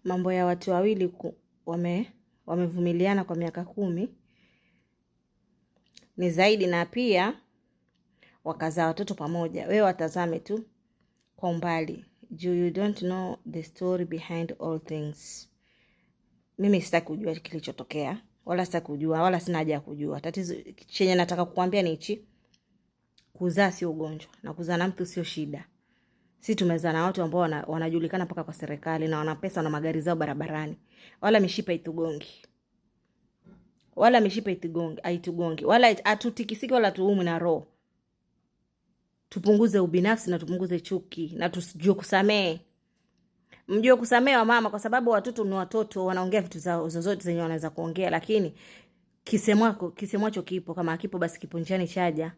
mambo ya watu wawili wamevumiliana kwa miaka 10 ni zaidi, na pia wakazaa watoto pamoja. Wewe watazame tu kwa umbali. You don't know the story behind all things. Mimi sitaki kujua kilichotokea, wala sitaki kujua, wala sina haja ya kujua. Tatizo chenye nataka kukuambia ni hichi: kuzaa sio ugonjwa, na kuzaa na mtu sio shida. Sisi tumezaa na watu ambao wanajulikana paka kwa serikali na wana pesa na magari zao barabarani. Wala mishipa itugongi. Wala mishipa haitugongi. Wala atutikisiki wala tuumwi na roho. Tupunguze ubinafsi na tupunguze chuki na tusijue kusamehe. Mjue kusamehe wa mama, kwa sababu watoto ni watoto, wanaongea vitu zao zozote zenye wanaweza kuongea, lakini kisemwacho kipo, kama kipo basi kipo njiani chaja.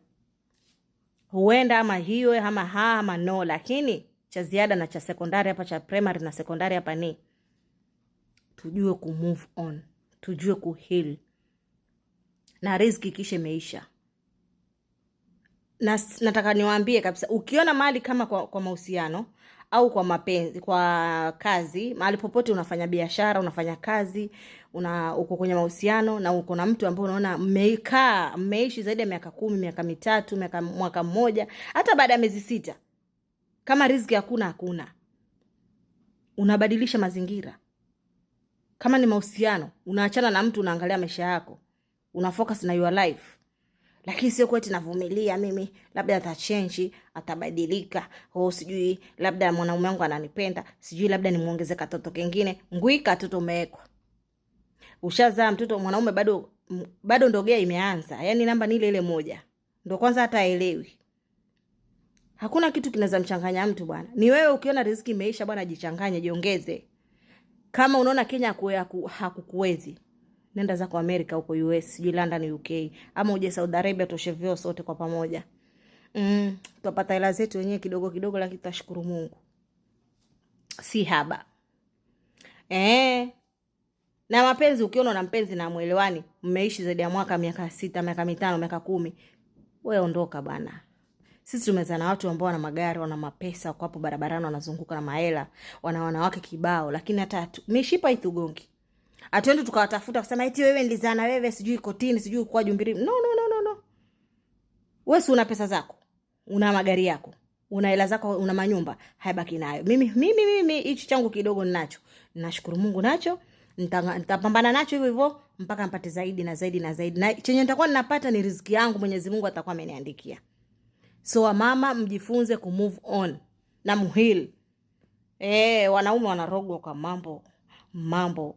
Huenda ama hiyo ama no, lakini cha ziada na cha sekondari hapa, cha primary na sekondari hapa ni tujue ku move on, tujue ku heal. Na riziki kisha imeisha. Na nataka niwaambie kabisa, ukiona mali kama kwa mahusiano au kwa mapenzi, kwa kazi, mahali popote unafanya biashara, unafanya kazi, uko kwenye mahusiano na uko na mtu ambaye unaona mmeishi zaidi ya miaka 10, miaka 3, mwaka mmoja, hata baada ya miezi 6. Kama riziki hakuna. Unabadilisha mazingira. Kama ni mahusiano, unaachana na mtu, unaangalia maisha yako. Unafocus na your life. Lakini sio kweti navumilia mimi, labda atachange, atabadilika, sijui labda mwanaume wangu ananipenda, sijui labda nimuongeze katoto kingine. Nguika katoto umewekwa. Ushazaa mtoto, mwanaume bado ndogea imeanza. Yaani namba ni ile moja. Ndio kwanza hata haelewi. Hakuna kitu kinaweza mchanganya mtu bwana. Ni wewe ukiona riziki imeisha bwana, jichanganye, jiongeze. Kama unaona Kenya hakukuwezi, nenda zako Amerika, huko US, London, UK, ama uje Saudi Arabia, tushevyo sote kwa pamoja. Tupata hela zetu wenyewe kidogo kidogo, lakini tutashukuru Mungu. Si haba. Na mapenzi, ukiona na mpenzi na muelewani, mmeishi zaidi ya mwaka, miaka 6, miaka 5, miaka 10, wewe ondoka bana. Sisi tumezaa na watu ambao wana magari, wana mapesa, wako hapo barabarani wanazunguka na mahela, wana wanawake kibao, lakini hata mishipa itugongi. Atuende tukawatafuta kusema eti wewe nilizaa na wewe sijui kotini, sijui kwa Jumbiri. No. Wewe una pesa zako, una magari yako, una hela zako, una manyumba, haibaki nayo. Mimi hichi changu kidogo ninacho. Ninashukuru Mungu nacho. Nitapambana nacho hivyo mpaka mpate zaidi na zaidi na zaidi. Na chenye nitakuwa ninapata ni riziki yangu, Mwenyezi Mungu atakuwa ameniandikia. So mama, mjifunze ku move on na muhil. Wanaume wanarogwa kwa mambo.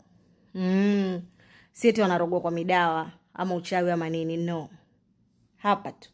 Si eti wanarogwa kwa midawa ama uchawi ama nini, no. Hapa tu.